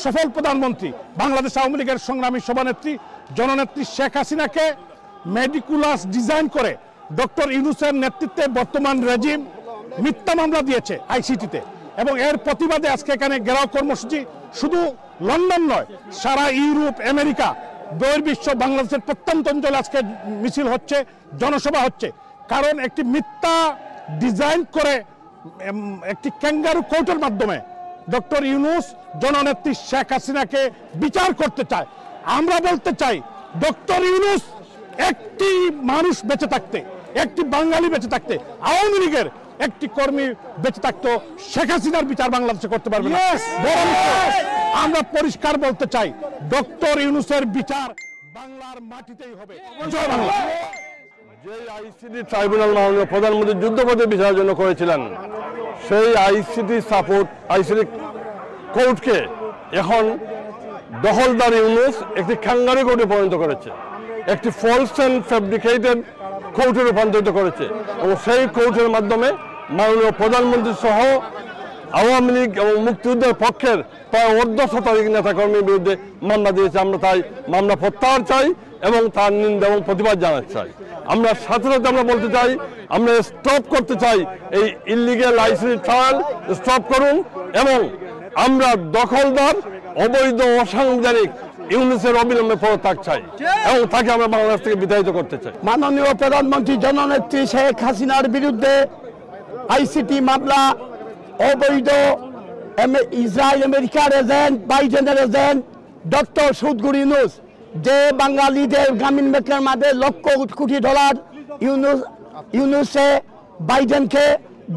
সফল প্রধানমন্ত্রী বাংলাদেশ আওয়ামী লীগের সংগ্রামী সভানেত্রী জননেত্রী শেখ হাসিনাকে মেডিকুলাস ডিজাইন করে ডক্টর ইউনূসের নেতৃত্বে বর্তমান রেজিম মিথ্যা মামলা দিয়েছে আইসিটিতে, এবং এর প্রতিবাদে আজকে এখানে ঘেরাও কর্মসূচি শুধু লন্ডন নয়, সারা ইউরোপ, আমেরিকা, বহির্বিশ্ব, বাংলাদেশের প্রত্যন্ত অঞ্চলে আজকে মিছিল হচ্ছে, জনসভা হচ্ছে। কারণ একটি মিথ্যা ডিজাইন করে একটি ক্যাঙ্গারু কোর্টের মাধ্যমে ডক্টর ইউনূস জননেত্রী শেখ হাসিনাকে বিচার করতে চায়। আমরা বলতে চাই, ডক্টর ইউনূস একটি মানুষ বেঁচে থাকতে, একটি বাঙালি বেঁচে থাকতে, আওয়ামী লীগের একটি কর্মী বেঁচে থাকতো, শেখ হাসিনার বিচার বাংলাদেশে করতে পারবে না। আমরা পরিষ্কার বলতে চাই, ডক্টর ইউনূসের বিচার বাংলার মাটিতেই হবে। জয় বাংলা। যে আইসিটি ট্রাইব্যুনাল মাননীয় প্রধানমন্ত্রী যুদ্ধপথে বিচারের জন্য করেছিলেন, সেই আইসিটি কোর্টকে এখন দখলদার ইউনূস একটি ক্যাঙ্গারু কোর্টে পরিণত করেছে, একটি ফলস অ্যান্ড ফ্যাব্রিকেটেড কোর্টে রূপান্তরিত করেছে, এবং সেই কোর্টের মাধ্যমে মাননীয় প্রধানমন্ত্রী সহ আওয়ামী লীগ এবং মুক্তিযুদ্ধের পক্ষের প্রায় ১.৫ শতাধিক নেতাকর্মীর বিরুদ্ধে মামলা দিয়েছে। আমরা তাই মামলা প্রত্যাহার চাই এবং তার নিন্দা এবং প্রতিবাদ জানাতে চাই। আমরা সাথে সাথে আমরা বলতে চাই, আমরা স্টপ করতে চাই এই ইলিগ্যাল আইসিটি ট্রায়াল, স্টপ করুন, এবং আমরা দখলদার অবৈধ অসাংবিধানিক ইউনূসের অবিলম্বে পদত্যাগ চাই এবং তাকে আমরা বাংলাদেশ থেকে বিতাড়িত করতে চাই। মাননীয় প্রধানমন্ত্রী জননেত্রী শেখ হাসিনার বিরুদ্ধে আইসিটি মামলা, অবৈধ ইসরায়েল আমেরিকার এজেন্ট, বাইডেনের এজেন্ট ডক্টর সুদগুর ইউনূস, যে বাঙালিদের গ্রামীণ ব্যাংকের মাঝে লক্ষ কোটি ডলার ইউনূসে বাইডেনকে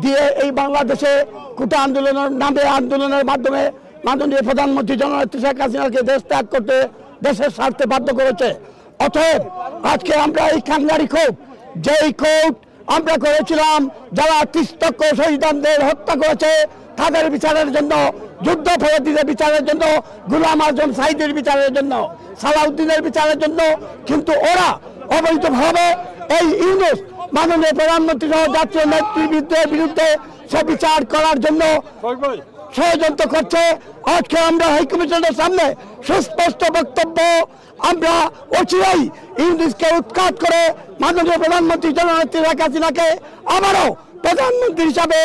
দিয়ে এই বাংলাদেশে কোটা আন্দোলনের নামে আন্দোলনের মাধ্যমে মাননীয় প্রধানমন্ত্রী জননেত্রী শেখ হাসিনাকে দেশ ত্যাগ করতে, দেশের স্বার্থে বাধ্য করেছে। অতএব আজকে আমরা এই কাঙ্গারি কোর্ট, যেই কোর্ট আমরা করেছিলাম যারা ৩০ লক্ষ শহীদদের হত্যা করেছে তাদের বিচারের জন্য, যুদ্ধাপরাধীদের বিচারের জন্য, গোলাম আজম সাঈদের বিচারের জন্য, সালাউদ্দিনের বিচারের জন্য, কিন্তু ওরা অবৈধভাবে এই ইউনূস মাননীয় প্রধানমন্ত্রী সহ জাতীয় নেতৃবৃন্দের বিরুদ্ধে সে বিচার করার জন্য ষড়যন্ত্র করছে। আজকে আমরা হাইকমিশনের সামনে সুস্পষ্ট বক্তব্য, আমরা অচিরেই ইউনূসকে উৎখাত করে মাননীয় প্রধানমন্ত্রী জননেত্রী শেখ হাসিনাকে আবারও প্রধানমন্ত্রী হিসাবে